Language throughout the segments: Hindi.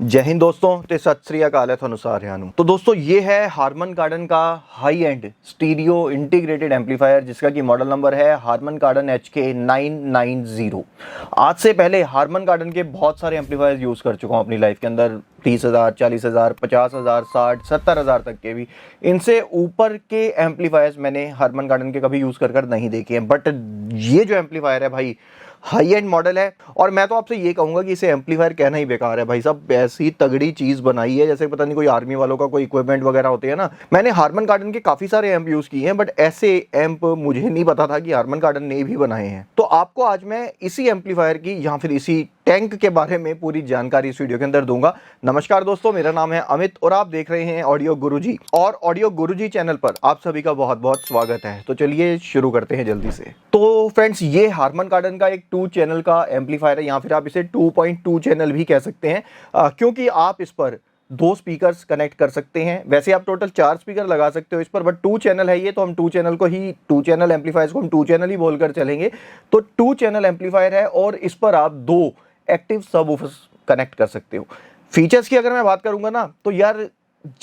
जय हिंद दोस्तों ते सत श्री अकाल है ਤੁਹਾਨੂੰ ਸਾਰਿਆਂ ਨੂੰ। तो दोस्तों ये है हारमन कार्डन का high and stereo integrated amplifier जिसका कि मॉडल नंबर है हारमन कार्डन HK990। आज से पहले हारमन कार्डन के बहुत सारे एम्पलीफायर यूज़ कर चुका हूँ अपनी लाइफ के अंदर, 30,000, 40,000, 50,000, 60, 70,000 तक के भी। इनसे ऊपर के एम्पलीफायर्स मैंने हारमन कार्डन के कभी यूज़ कर नहीं देखे हैं, बट ये जो एम्पलीफायर है भाई हाई एंड मॉडल है। और मैं तो आपसे ये कहूंगा कि इसे एम्पलीफायर कहना ही बेकार है भाई साहब, ऐसी तगड़ी चीज़ बनाई है जैसे पता नहीं कोई आर्मी वालों का कोई इक्विपमेंट वगैरह होते हैं ना। मैंने हारमन कार्डन के काफ़ी सारे एम्प यूज़ किए हैं, बट ऐसे एम्प मुझे नहीं पता था कि हारमन कार्डन ने भी बनाए हैं। तो आपको आज मैं इसी एम्पलीफायर की या फिर इसी टैंक के बारे में पूरी जानकारी इस वीडियो के अंदर दूंगा। नमस्कार दोस्तों, मेरा नाम है अमित और आप देख रहे हैं ऑडियो गुरुजी, और ऑडियो गुरुजी चैनल पर आप सभी का बहुत बहुत स्वागत है। तो चलिए शुरू करते हैं जल्दी से। तो फ्रेंड्स, ये हारमन कार्डन का एक 2 चैनल का एम्पलीफायर है, या फिर आप इसे 2.2 चैनल भी कह सकते हैं, क्योंकि आप इस पर 2 स्पीकर्स कनेक्ट कर सकते हैं। वैसे आप टोटल 4 स्पीकर लगा सकते हो इस पर, बट 2 चैनल है ये, तो हम 2 चैनल को ही 2 चैनल एम्पलीफायर्स को हम 2 चैनल ही बोलकर चलेंगे। तो 2 चैनल एम्पलीफायर है और इस पर आप 2 एक्टिव सबवूफर्स कनेक्ट कर सकते हो। फीचर्स की अगर मैं बात करूंगा ना, तो यार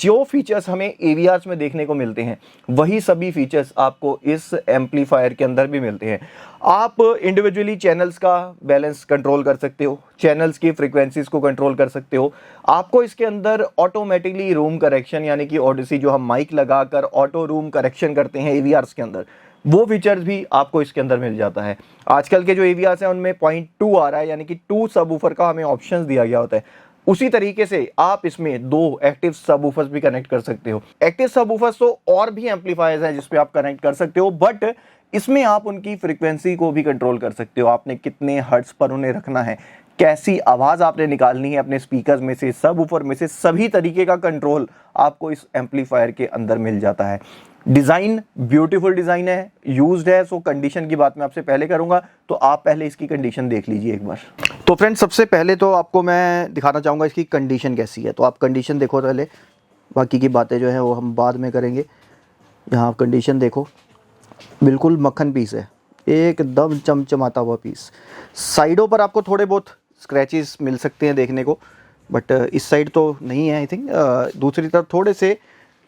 जो फीचर्स हमें AVRs में देखने को मिलते हैं वही सभी फीचर्स आपको इस एम्पलीफायर के अंदर भी मिलते हैं। आप इंडिविजुअली चैनल्स का बैलेंस कंट्रोल कर सकते हो, चैनल्स की फ्रीक्वेंसीज को कंट्रोल कर सकते हो। आपको इसके अंदर ऑटोमेटिकली रूम करेक्शन, यानी कि ओडिसी जो हम माइक लगाकर ऑटो रूम करेक्शन करते हैं AVRs के अंदर, वो फीचर्स भी आपको इसके अंदर मिल जाता है। आजकल के जो AVRs हैं उनमें 0.2 आ रहा है, यानी कि 2 सबवूफर का हमें ऑप्शंस दिया गया होता है। उसी तरीके से आप इसमें 2 एक्टिव सबवूफर्स भी कनेक्ट कर सकते हो। एक्टिव सबवूफर्स तो और भी एम्पलीफायर्स हैं जिस पे आप कनेक्ट कर सकते हो, बट इसमें आप उनकी फ्रीक्वेंसी को भी कंट्रोल कर सकते हो। आपने कितने हर्ट्ज पर उन्हें रखना है, कैसी आवाज़ आपने निकालनी है अपने स्पीकर में से, सबवूफर में से, सभी तरीके का कंट्रोल आपको इस एम्पलीफायर के अंदर मिल जाता है। डिज़ाइन ब्यूटीफुल डिज़ाइन है, यूज्ड है। सो कंडीशन की बात मैं आपसे पहले करूंगा, तो आप पहले इसकी कंडीशन देख लीजिए एक बार। तो फ्रेंड्स, सबसे पहले तो आपको मैं दिखाना चाहूँगा इसकी कंडीशन कैसी है। तो आप कंडीशन देखो पहले, बाकी की बातें जो है वो हम बाद में करेंगे। यहाँ आप कंडीशन देखो, बिल्कुल मक्खन पीस है, एकदम चमचमाता हुआ पीस। साइडों पर आपको थोड़े बहुत स्क्रैचेस मिल सकते हैं देखने को, बट इस साइड तो नहीं है आई थिंक। दूसरी तरफ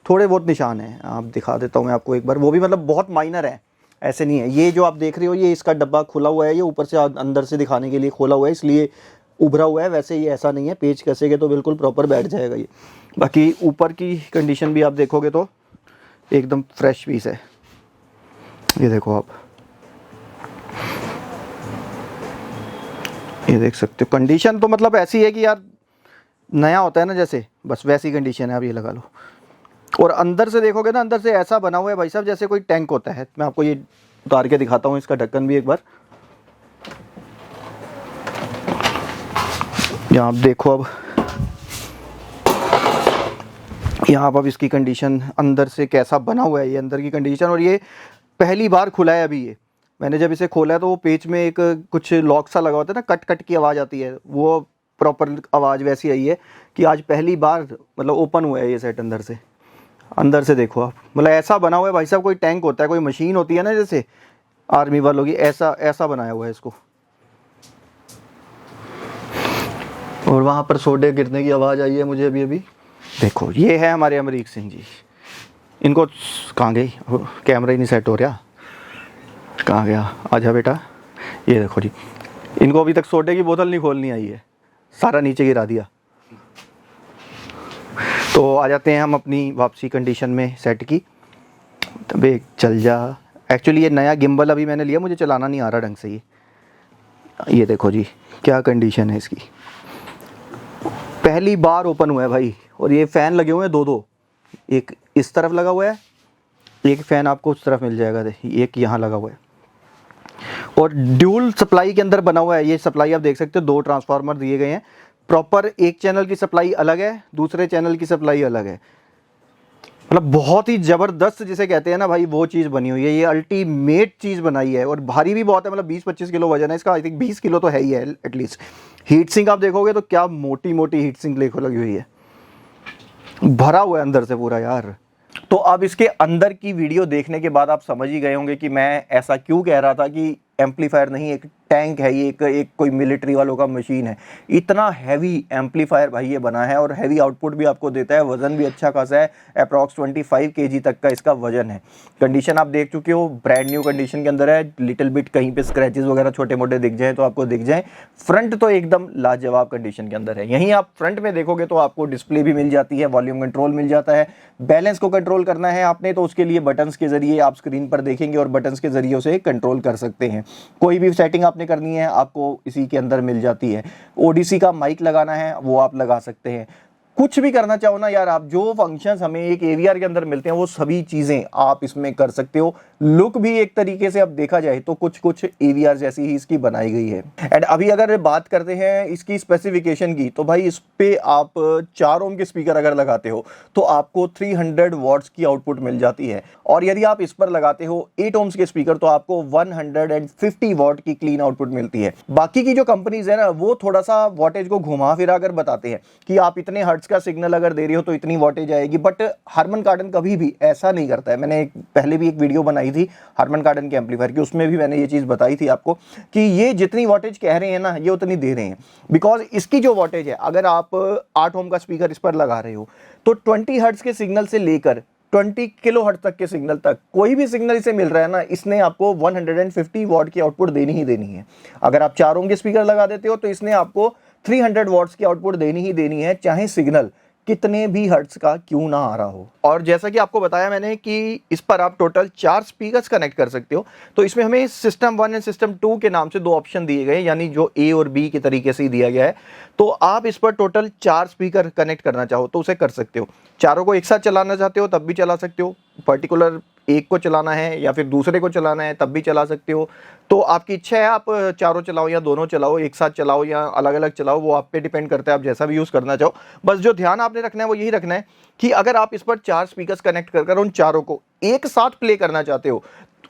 थोड़े बहुत निशान हैं, आप दिखा देता हूँ मैं आपको एक बार, वो भी मतलब बहुत माइनर है, ऐसे नहीं है। ये जो आप देख रहे हो, ये इसका डब्बा खुला हुआ है, ये ऊपर से अंदर से दिखाने के लिए खोला हुआ है, इसलिए उभरा हुआ है। वैसे ये ऐसा नहीं है, पेच कसेंगे तो बिल्कुल प्रॉपर बैठ जाएगा ये। बाकी ऊपर की कंडीशन भी आप देखोगे तो एकदम फ्रेश पीस है, ये देखो आप, ये देख सकते हो। कंडीशन तो मतलब ऐसी है कि यार नया होता है ना जैसे, बस वैसी कंडीशन है, आप ये लगा लो। और अंदर से देखोगे ना, अंदर से ऐसा बना हुआ है भाई साहब जैसे कोई टैंक होता है। मैं आपको ये उतार के दिखाता हूँ, इसका ढक्कन भी एक बार। यहाँ आप देखो, अब यहाँ पर इसकी कंडीशन अंदर से कैसा बना हुआ है, ये अंदर की कंडीशन। और ये पहली बार खुला है अभी, ये मैंने जब इसे खोला है तो वो पेच में एक कुछ लॉक सा लगा होता है ना, कट कट की आवाज़ आती है, वो प्रॉपर आवाज़ वैसी आई है कि आज पहली बार मतलब ओपन हुआ है ये सेट अंदर से। अंदर से देखो आप, मतलब ऐसा बना हुआ है भाई साहब, कोई टैंक होता है, कोई मशीन होती है ना जैसे आर्मी वालों की, ऐसा बनाया हुआ है इसको। और वहाँ पर सोडे गिरने की आवाज़ आई है मुझे अभी अभी। देखो, ये है हमारे अमरीक सिंह जी, इनको कहाँ गई, कैमरा ही नहीं सेट हो रहा, कहाँ गया, आजा बेटा। ये देखो जी, इनको अभी तक सोडे की बोतल नहीं खोलनी आई है, सारा नीचे गिरा दिया। तो आ जाते हैं हम अपनी वापसी कंडीशन में सेट की। तबे चल जा। एक्चुअली ये नया गिम्बल अभी मैंने लिया, मुझे चलाना नहीं आ रहा ढंग से। ये देखो जी क्या कंडीशन है इसकी, पहली बार ओपन हुआ है भाई। और ये फ़ैन लगे हुए हैं 2-2, एक इस तरफ लगा हुआ है, एक फ़ैन आपको उस तरफ मिल जाएगा, एक यहाँ लगा हुआ है। और ड्यूल सप्लाई के अंदर बना हुआ है ये सप्लाई, आप देख सकते हो 2 ट्रांसफार्मर दिए गए हैं प्रॉपर। एक चैनल की सप्लाई अलग है, दूसरे चैनल की सप्लाई अलग है। मतलब बहुत ही ज़बरदस्त जिसे कहते हैं ना भाई, वो चीज़ बनी हुई है। ये अल्टीमेट चीज़ बनाई है, और भारी भी बहुत है, मतलब 20-25 किलो वजन है इसका, आई थिंक 20 किलो तो है ही है एटलीस्ट। हीट सिंक आप देखोगे तो क्या मोटी मोटी हीट सिंक लेखो लगी हुई है, भरा हुआ है अंदर से पूरा यार। तो अब इसके अंदर की वीडियो देखने के बाद आप समझ ही गए होंगे कि मैं ऐसा क्यों कह रहा था कि एम्पलीफायर नहीं, एक टैंक है ये, एक कोई मिलिट्री वालों का मशीन है। इतना हैवी एम्पलीफायर भाई ये बना है और हैवी आउटपुट भी आपको देता है, वजन भी अच्छा खासा है, अप्रॉक्स 25 kg तक का इसका वजन है। कंडीशन आप देख चुके हो, ब्रांड न्यू कंडीशन के अंदर है। लिटिल बिट कहीं पे स्क्रैचेस वगैरह छोटे मोटे दिख जाए तो आपको दिख जाए। फ्रंट तो एकदम लाजवाब कंडीशन के अंदर है। यहीं आप फ्रंट में देखोगे तो आपको डिस्प्ले भी मिल जाती है, वॉल्यूम कंट्रोल मिल जाता है। बैलेंस को कंट्रोल करना है आपने तो उसके लिए बटन्स के जरिए आप स्क्रीन पर देखेंगे और बटन्स के जरिए उसे कंट्रोल कर सकते हैं। कोई भी सेटिंग आपने करनी है आपको इसी के अंदर मिल जाती है। ओडीसी का माइक लगाना है वो आप लगा सकते हैं। कुछ भी करना चाहो ना यार आप, जो फंक्शंस हमें एक एवीआर के अंदर मिलते हैं वो सभी चीजें आप इसमें कर सकते हो। लुक भी एक तरीके से अब देखा जाए तो कुछ कुछ एवीआर जैसी ही इसकी बनाई गई है। एंड अभी अगर बात करते हैं इसकी स्पेसिफिकेशन की, तो भाई इस पे आप 4 ओम के स्पीकर अगर लगाते हो तो आपको 300 वॉट्स की आउटपुट मिल जाती है, और यदि आप इस पर लगाते हो 8 ओम्स के स्पीकर तो आपको 150 वॉट की क्लीन आउटपुट मिलती है। बाकी की जो कंपनीज है ना वो थोड़ा सा वॉटेज को घुमा फिरा कर बताते हैं कि आप इतने हर्ट्ज का सिग्नल अगर दे रही हो तो इतनी वॉटेज आएगी, बट हार्मन कार्डन कभी भी ऐसा नहीं करता है। मैंने पहले भी एक वीडियो बनाई थी हार्मन कार्डन के एम्पलीफायर की, उसमें भी मैंने ये चीज बताई थी आपको कि ये जितनी वॉटेज कह रहे हैं ना ये उतनी दे रहे हैं। बिकॉज इसकी जो वॉटेज है, अगर आप 8 ओम का स्पीकर इस पर लगा रहे हो तो 20 हर्ट्ज के सिग्नल से लेकर 20 किलो हर्ट्ज तक के सिग्नल तक कोई भी सिग्नल इसे मिल रहा है ना, इसने आपको 150 वॉट की आउटपुट देनी ही देनी है। अगर आप 4 ओम के स्पीकर लगा देते हो तो इसने आपको 300 वॉट्स की आउटपुट देनी ही देनी है, चाहे सिग्नल कितने भी हर्ट्ज का क्यों ना आ रहा हो। और जैसा कि आपको बताया मैंने कि इस पर आप टोटल 4 स्पीकर्स कनेक्ट कर सकते हो। तो इसमें हमें सिस्टम 1 एंड सिस्टम 2 के नाम से 2 ऑप्शन दिए गए, यानी जो ए और बी के तरीके से ही दिया गया है। तो आप इस पर टोटल 4 स्पीकर कनेक्ट करना चाहो तो उसे कर सकते हो। चारों को एक साथ चलाना चाहते हो तब भी चला सकते हो, पर्टिकुलर एक को चलाना है या फिर दूसरे को चलाना है तब भी चला सकते हो। तो आपकी इच्छा है, आप चारों चलाओ या दोनों चलाओ, एक साथ चलाओ या अलग अलग चलाओ, वो आप पे डिपेंड करता है, आप जैसा भी यूज़ करना चाहो। बस जो ध्यान आपने रखना है वो यही रखना है कि अगर आप इस पर 4 स्पीकर्स कनेक्ट कर उन चारों को एक साथ प्ले करना चाहते हो,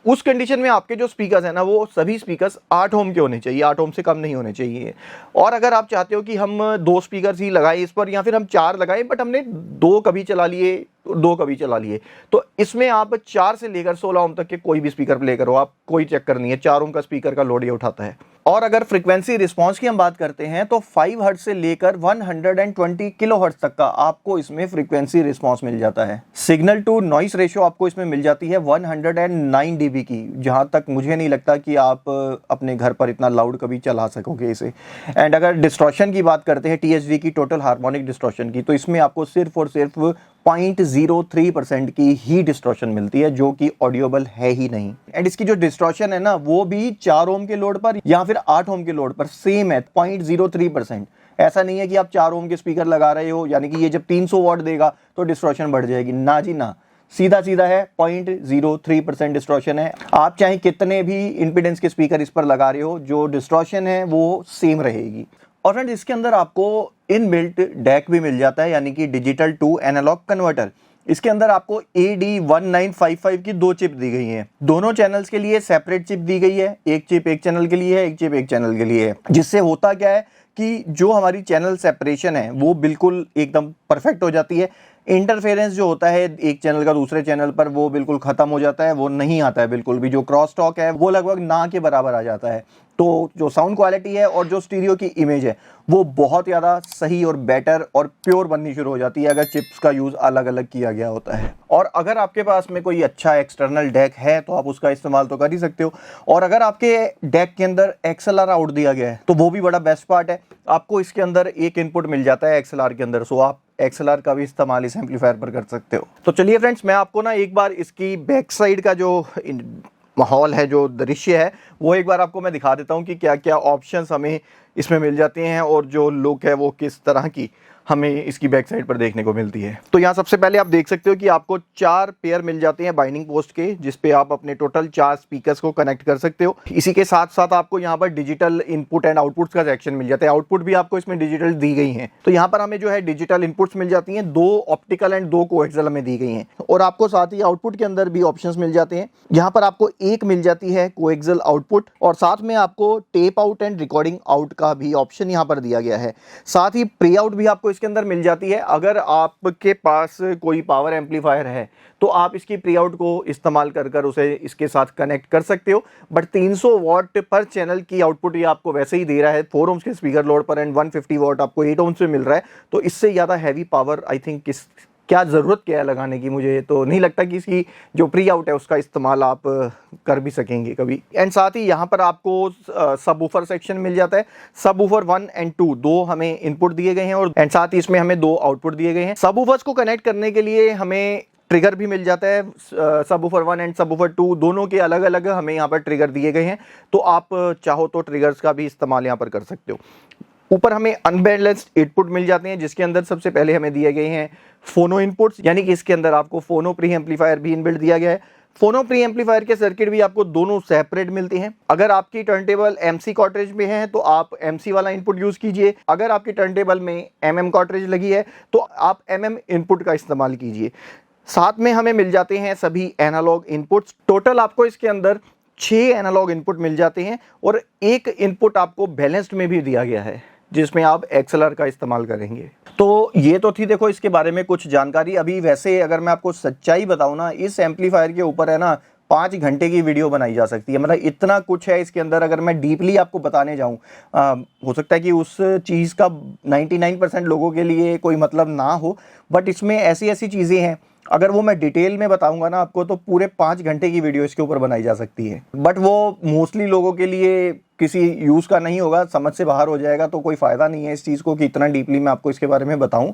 उस कंडीशन में आपके जो स्पीकर्स हैं ना वो सभी स्पीकर्स 8 ओम के होने चाहिए, 8 ओम से कम नहीं होने चाहिए। और अगर आप चाहते हो कि हम 2 स्पीकर्स ही लगाएं इस पर या फिर हम 4 लगाएं, बट हमने 2 कभी चला लिए 2 कभी चला लिए, तो इसमें आप 4 से लेकर 16 ओम तक के कोई भी स्पीकर प्ले करो, आप कोई चक्कर नहीं है, 4 ओम का स्पीकर का लोड ये उठाता है। और अगर फ्रीक्वेंसी रिस्पांस की हम बात करते हैं तो 5 हर्ट्ज से लेकर 120 किलो हर्ट्ज तक का आपको इसमें फ्रीक्वेंसी रिस्पांस मिल जाता है। सिग्नल टू नॉइस रेशियो आपको इसमें मिल जाती है 109 dB की, जहां तक मुझे नहीं लगता कि आप अपने घर पर इतना लाउड कभी चला सकोगे इसे। एंड अगर डिस्टॉर्शन की बात करते हैं, THD की, टोटल हार्मोनिक डिस्टॉर्शन की, तो इसमें आपको सिर्फ और सिर्फ 0.03% की ही डिस्टॉर्शन मिलती है, जो कि ऑडियोबल है ही नहीं। एंड इसकी जो डिस्टॉर्शन है ना वो भी 4 ओम के लोड पर या फिर 8 ओम के लोड पर सेम है, 0.03%। ऐसा नहीं है कि आप 4 ओम के स्पीकर लगा रहे हो यानी कि ये जब 300 वॉट देगा तो डिस्टॉर्शन बढ़ जाएगी, ना जी ना, सीधा सीधा है 0.03% डिस्टॉर्शन है। आप चाहे कितने भी इंपीडेंस के स्पीकर इस पर लगा रहे हो, जो डिस्टॉर्शन है वो सेम रहेगी। और फ्रेंड्स इसके अंदर आपको इनबिल्ट डैक भी मिल जाता है, यानी कि डिजिटल टू एनालॉग कन्वर्टर। इसके अंदर आपको AD1955 की 2 चिप दी गई हैं। दोनों चैनल्स के लिए सेपरेट चिप दी गई है, एक चिप एक चैनल के लिए है, एक चिप एक चैनल के लिए है। जिससे होता क्या है कि जो हमारी चैनल सेपरेशन है वो बिल्कुल एकदम परफेक्ट हो जाती है। इंटरफेरेंस जो होता है एक चैनल का दूसरे चैनल पर वो बिल्कुल खत्म हो जाता है, वो नहीं आता है बिल्कुल भी। जो क्रॉस टॉक है वो लगभग ना के बराबर आ जाता है। तो जो साउंड क्वालिटी है और जो स्टीरियो की इमेज है वो बहुत ज़्यादा सही और बेटर और प्योर बननी शुरू हो जाती है अगर चिप्स का यूज़ अलग अलग किया गया होता है। और अगर आपके पास में कोई अच्छा एक्सटर्नल डेक है तो आप उसका इस्तेमाल तो कर ही सकते हो। और अगर आपके डेक के अंदर XLR आउट दिया गया है तो वो भी बड़ा बेस्ट पार्ट है, आपको इसके अंदर एक इनपुट मिल जाता है XLR के अंदर, सो आप XLR का भी इस्तेमाल इस एम्पलीफायर पर कर सकते हो। तो चलिए फ्रेंड्स, मैं आपको ना एक बार इसकी बैक साइड का जो माहौल है, जो दृश्य है, वो एक बार आपको मैं दिखा देता हूँ कि क्या क्या ऑप्शंस हमें इसमें मिल जाते हैं और जो लुक है वो किस तरह की हमें इसकी बैक साइड पर देखने को मिलती है। तो यहाँ सबसे पहले आप देख सकते हो कि आपको 4 पेयर मिल जाते हैं बाइंडिंग पोस्ट के, जिसपे आप अपने टोटल 4 स्पीकर्स को कनेक्ट कर सकते हो। इसी के साथ साथ आपको यहाँ पर डिजिटल इनपुट एंड आउटपुट्स का सेक्शन मिल जाता है। आउटपुट भी आपको इसमें डिजिटल दी गई हैं। तो यहाँ पर हमें जो है डिजिटल इनपुट्स मिल जाती हैं, 2 ऑप्टिकल एंड 2 कोएक्सियल हमें दी गई हैं। और आपको साथ ही आउटपुट के अंदर भी ऑप्शंस मिल जाते हैं। यहाँ पर आपको एक मिल जाती है कोएक्सियल आउटपुट और साथ में आपको tape out and recording out का भी ऑप्शन यहाँ पर दिया गया है। साथ ही प्री आउट भी आपको इसके अंदर मिल जाती है। अगर आपके पास कोई पावर एम्पलीफायर है तो आप इसकी प्री आउट को इस्तेमाल कर उसे इसके साथ कनेक्ट कर सकते हो। बट 300 वॉट पर चैनल की आउटपुट ये आपको वैसे ही दे रहा है 4 ohms के स्पीकर लोड पर, एंड 150 वॉट आपको 8 ohms पे मिल रहा है। तो इससे ज़्यादा हैवी पावर आई थिंक क्या ज़रूरत क्या है लगाने की, मुझे तो नहीं लगता कि इसकी जो प्री आउट है उसका इस्तेमाल आप कर भी सकेंगे कभी। एंड साथ ही यहाँ पर आपको सबवूफर सेक्शन मिल जाता है। सबवूफर 1 और 2 दो हमें इनपुट दिए गए हैं, और एंड साथ ही इसमें हमें 2 आउटपुट दिए गए हैं। सबवूफर्स को कनेक्ट करने के लिए हमें ट्रिगर भी मिल जाता है। सबवूफर 1 एंड सबवूफर 2 दोनों के अलग अलग हमें यहाँ पर ट्रिगर दिए गए हैं, तो आप चाहो तो ट्रिगर्स का भी इस्तेमाल यहाँ पर कर सकते हो। ऊपर हमें अनबैलेंस्ड इनपुट मिल जाते हैं, जिसके अंदर सबसे पहले हमें दिए गए हैं फोनो इनपुट्स, यानी कि इसके अंदर आपको फोनो प्री एम्पलीफायर भी इनबिल्ट दिया गया है। फोनो प्री एम्पलीफायर के सर्किट भी आपको दोनों सेपरेट मिलते हैं। अगर आपकी टर्नटेबल एमसी कॉर्ट्रिज में है तो आप एमसी वाला इनपुट यूज कीजिए। अगर आपकी टर्नटेबल में एमएम कॉर्ट्रिज लगी है तो आप एमएम इनपुट का इस्तेमाल कीजिए। साथ में हमें मिल जाते हैं सभी एनालॉग इनपुट्स। टोटल आपको इसके अंदर 6 एनालॉग इनपुट मिल जाते हैं, और एक इनपुट आपको बैलेंस्ड में भी दिया गया है जिसमें आप एक्सएलआर का इस्तेमाल करेंगे। तो ये तो थी देखो इसके बारे में कुछ जानकारी। अभी वैसे अगर मैं आपको सच्चाई बताऊं ना, इस एम्पलीफायर के ऊपर है ना 5 घंटे की वीडियो बनाई जा सकती है। मतलब इतना कुछ है इसके अंदर, अगर मैं डीपली आपको बताने जाऊं हो सकता है कि उस चीज़ का 99% लोगों के लिए कोई मतलब ना हो, बट इसमें ऐसी ऐसी चीज़ें हैं, अगर वो मैं डिटेल में बताऊंगा ना आपको तो पूरे 5 घंटे की वीडियो इसके ऊपर बनाई जा सकती है। बट वो मोस्टली लोगों के लिए किसी यूज़ का नहीं होगा, समझ से बाहर हो जाएगा, तो कोई फ़ायदा नहीं है इस चीज़ को कि इतना डीपली मैं आपको इसके बारे में बताऊं।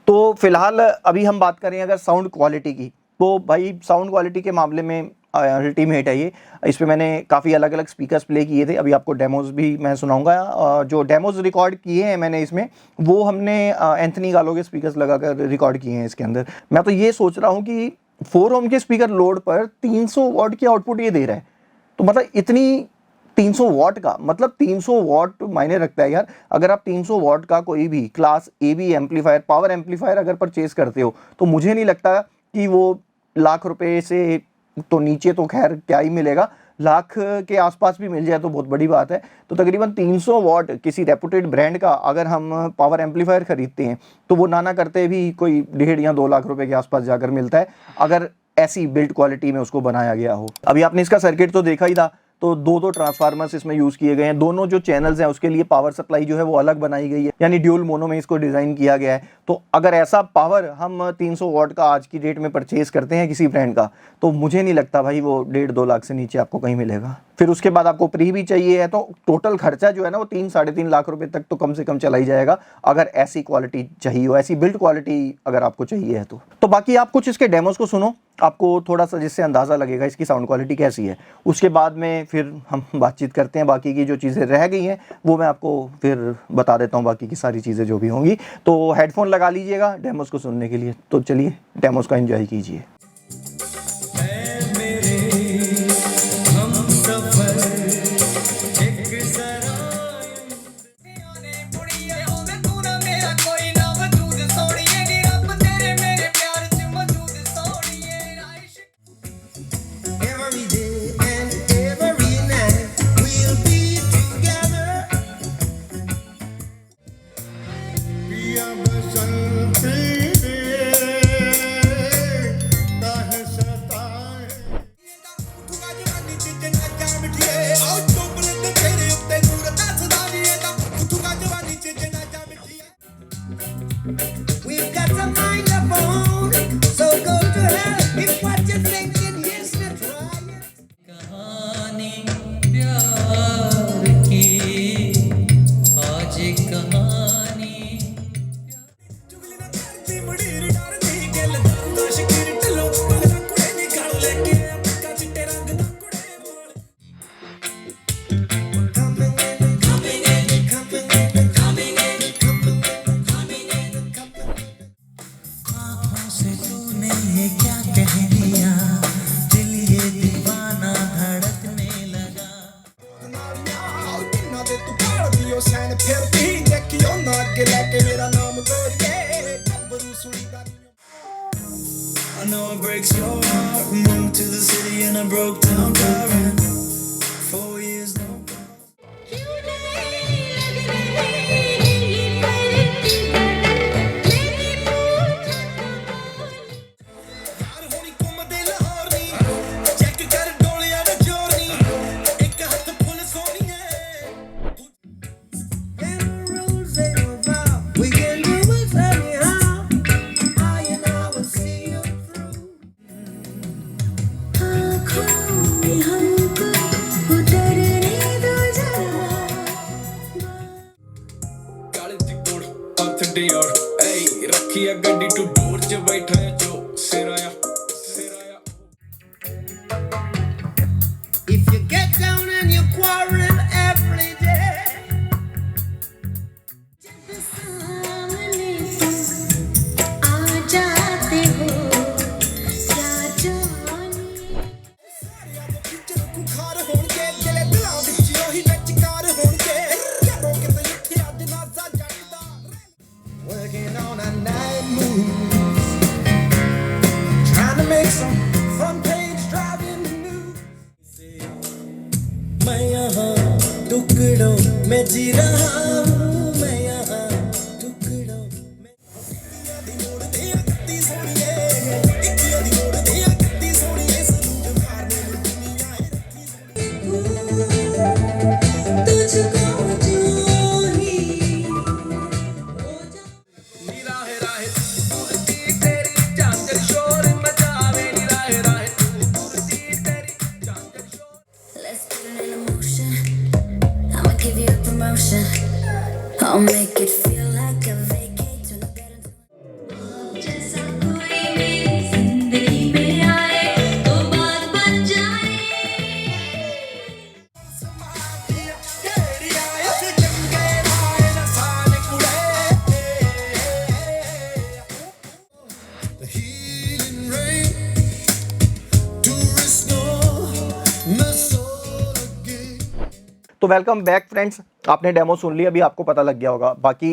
तो फिलहाल अभी हम बात करें अगर साउंड क्वालिटी की, तो भाई साउंड क्वालिटी के मामले में अल्टीमेट है ये। इस पर मैंने काफ़ी अलग अलग स्पीकर्स प्ले किए थे, अभी आपको डेमोज भी मैं सुनाऊंगा। जो डेमोज रिकॉर्ड किए हैं मैंने इसमें, वो हमने एंथनी गालो के स्पीकर्स लगाकर रिकॉर्ड किए हैं इसके अंदर। मैं तो ये सोच रहा हूँ कि 4 ohm के स्पीकर लोड पर 300 वॉट की आउटपुट ये दे रहा है, तो मतलब इतनी 300 वॉट का मतलब 300 वॉट मायने रखता है यार। अगर आप 300 वॉट का कोई भी class A B amplifier, power amplifier अगर परचेज करते हो, तो मुझे नहीं लगता कि वो लाख रुपए से तो नीचे तो खैर क्या ही मिलेगा, लाख के आसपास भी मिल जाए तो बहुत बड़ी बात है। तो तकरीबन 300 वॉट किसी रेपुटेड ब्रांड का अगर हम पावर एम्पलीफायर खरीदते हैं तो वो ना करते भी कोई 1.5 या 2 लाख रुपए के आसपास जाकर मिलता है, अगर ऐसी बिल्ड क्वालिटी में उसको बनाया गया हो। अभी आपने इसका सर्किट तो देखा ही था, तो 2 ट्रांसफार्मर्स इसमें यूज़ किए गए हैं। दोनों जो चैनल्स हैं उसके लिए पावर सप्लाई जो है वो अलग बनाई गई है, यानी ड्यूल मोनो में इसको डिज़ाइन किया गया है। तो अगर ऐसा पावर हम 300 वॉट का आज की डेट में परचेज करते हैं किसी ब्रांड का, तो मुझे नहीं लगता भाई वो 1.5-2 लाख से नीचे आपको कहीं मिलेगा। फिर उसके बाद आपको प्री भी चाहिए है, तो टोटल खर्चा जो है ना वो 3-3.5 लाख रुपए तक तो कम से कम चला ही जाएगा, अगर ऐसी क्वालिटी चाहिए हो, ऐसी बिल्ड क्वालिटी अगर आपको चाहिए है तो बाकी आप कुछ इसके डेमोज को सुनो, आपको थोड़ा सा जिससे अंदाज़ा लगेगा इसकी साउंड क्वालिटी कैसी है। उसके बाद में फिर हम बातचीत करते हैं, बाकी की जो चीज़ें रह गई हैं वो मैं आपको फिर बता देता हूँ, बाकी की सारी चीज़ें जो भी होंगी। तो हेडफोन लगा लीजिएगा डेमोज को सुनने के लिए। तो चलिए डेमोज का एंजॉय कीजिए। We've got a microphone, so go to hell if what you're thinking is not right. कहानी प्यार की, आज कहानी चुगली ना करती मुड़ीर डरदी गल दंदा शकीर टलो लगदा कुड़े निकाल लेके का चिट्टे रंग दा कुड़े बोल I know it breaks your heart. Moved to the city in a broke down car and 4 years no. हमको उतरने दो जरा ਕਾਲੇ ਦੀ ਕੋੜ ਹੱਥ ਡਿਓਰ ਏ ਰੱਖੀ ਆ ਗੱਡੀ ਟੂ ਡੋਰ 'ਚ ਬੈਠਾ ਜੋ ਸਿਰਾਇਆ If you get down and you quarrel every day, जब सामने तुम आ जाते हो क्या जाने ਖਾਰ ਹੋਣਗੇ ਜਿਹੜੇ ਦਿਲਾਂ ਵਿੱਚ ਉਹੀ ਨਚਕਾਰ ਹੋਣਗੇ ਜਦੋਂ ਕਿਤੇ ਇੱਥੇ ਅੱਜ ਨਾਜ਼ਾ ਜੜਦਾ working on a night move trying to make some front page driving news मैं यहाँ टुकड़ों में जी रहा हूँ मैं यहाँ टुकड़ों में दी मोड़ दे गत्ती सोनिए इक्कियां दी मोड़ दे गत्ती सोनिए सनूज मारने में दुनिया रखी तुझको जो ही ਨੀ ਰਾਹੇ ਰਾਹੇ ਤੁਰਦੀ ਤੇਰੀ ਚਾਂਦਰ ਸ਼ੋਰ ਮਚਾਵੇ ਨੀ ਰਾਹੇ ਰਾਹੇ ਤੁਰਦੀ ਤੇਰੀ ਚਾਂਦਰ ਸ਼ੋਰ Let's put it in motion. I'ma give you a promotion. I'll make it feel like a vacate. Turn the bed into जैसा कोई मेरी जिंदगी में आए तो बात बन जाए तेरी आए से चंगे आए न साले कुड़े The healing rain tourists know my soul again तो वेलकम बैक फ्रेंड्स, आपने डेमो सुन ली, अभी आपको पता लग गया होगा। बाकी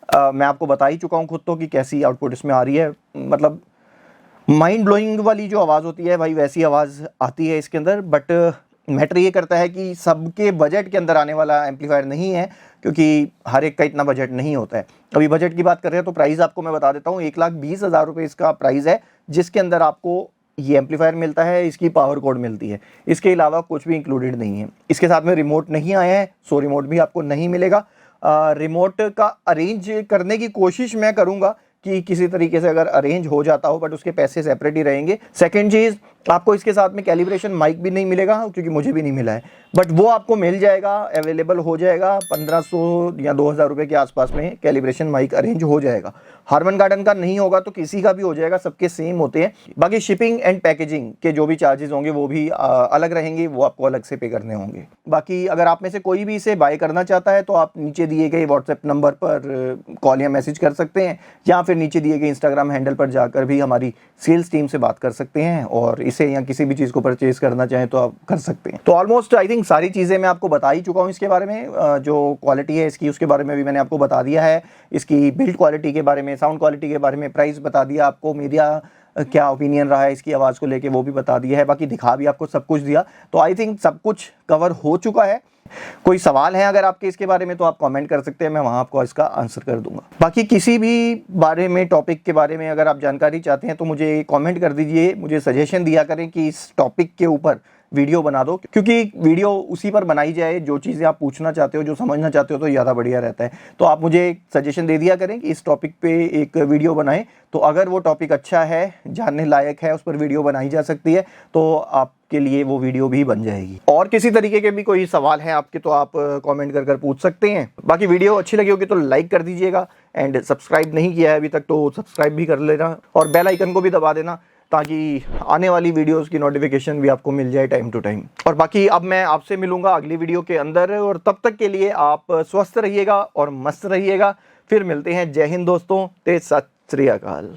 मैं आपको बता ही चुका हूँ खुद तो कि कैसी आउटपुट इसमें आ रही है। मतलब माइंड ब्लोइंग वाली जो आवाज़ होती है भाई, वैसी आवाज़ आती है इसके अंदर। बट मैटर ये करता है कि सबके बजट के अंदर आने वाला एम्पलीफायर नहीं है, क्योंकि हर एक का इतना बजट नहीं होता है। अभी बजट की बात कर रहे हैं तो प्राइस आपको मैं बता देता हूँ, 1,20,000 रुपये इसका प्राइस है, जिसके अंदर आपको ये एम्पलीफायर मिलता है, इसकी पावर कोड मिलती है। इसके अलावा कुछ भी इंक्लूडेड नहीं है। इसके साथ में रिमोट नहीं आया है, सो रिमोट भी आपको नहीं मिलेगा। रिमोट का अरेंज करने की कोशिश मैं करूँगा कि किसी तरीके से अगर अरेंज हो जाता हो, बट उसके पैसे सेपरेट ही रहेंगे। सेकंड चीज़, आपको इसके साथ में कैलिब्रेशन माइक भी नहीं मिलेगा, क्योंकि मुझे भी नहीं मिला है, बट वो आपको मिल जाएगा, अवेलेबल हो जाएगा। 1,500 या 2,000 रुपये के आसपास में कैलिब्रेशन माइक अरेंज हो जाएगा। हारमन गार्डन का नहीं होगा तो किसी का भी हो जाएगा, सबके सेम होते हैं। बाकी शिपिंग एंड पैकेजिंग के जो भी चार्जेस होंगे वो भी अलग रहेंगे, वो आपको अलग से पे करने होंगे। बाकी अगर आप में से कोई भी इसे बाय करना चाहता है तो आप नीचे दिए गए व्हाट्सएप नंबर पर कॉल या मैसेज कर सकते हैं, या फिर नीचे दिए गए इंस्टाग्राम हैंडल पर जाकर भी हमारी सेल्स टीम से बात कर सकते हैं, और इसे या किसी भी चीज़ को परचेज करना चाहें तो आप कर सकते हैं। तो ऑलमोस्ट आई थिंक सारी चीज़ें मैं आपको बता ही चुका हूँ इसके बारे में। जो क्वालिटी है इसकी उसके बारे में भी मैंने आपको बता दिया है, इसकी बिल्ड क्वालिटी के बारे में, साउंड क्वालिटी के बारे में, प्राइस बता दिया आपको, मेरा क्या ओपिनियन रहा है इसकी आवाज़ को लेके वो भी बता दिया है। बाकी दिखा भी आपको सब कुछ दिया, तो आई थिंक सब कुछ कवर हो चुका है। कोई सवाल है अगर आपके इसके बारे में तो आप कमेंट कर सकते हैं, मैं वहाँ आपको इसका आंसर कर दूंगा। बाकी किसी भी बारे में, टॉपिक के बारे में अगर आप जानकारी चाहते हैं तो मुझे कमेंट कर दीजिए, मुझे सजेशन दिया करें कि इस टॉपिक के ऊपर वीडियो बना दो, क्योंकि वीडियो उसी पर बनाई जाए जो चीज़ें आप पूछना चाहते हो, जो समझना चाहते हो, तो ज़्यादा बढ़िया रहता है। तो आप मुझे सजेशन दे दिया करें कि इस टॉपिक पे एक वीडियो बनाएं, तो अगर वो टॉपिक अच्छा है, जानने लायक है, उस पर वीडियो बनाई जा सकती है, तो आपके लिए वो वीडियो भी बन जाएगी। और किसी तरीके के भी कोई सवाल है आपके तो आप कमेंट कर पूछ सकते हैं। बाकी वीडियो अच्छी लगी होगी तो लाइक कर दीजिएगा, एंड सब्सक्राइब नहीं किया है अभी तक तो सब्सक्राइब भी कर लेना, और बेल आइकन को भी दबा देना, ताकि आने वाली वीडियोस की नोटिफिकेशन भी आपको मिल जाए टाइम टू टाइम। और बाकी अब मैं आपसे मिलूंगा अगली वीडियो के अंदर, और तब तक के लिए आप स्वस्थ रहिएगा और मस्त रहिएगा। फिर मिलते हैं। जय हिंद दोस्तों, ते सत श्री अकाल।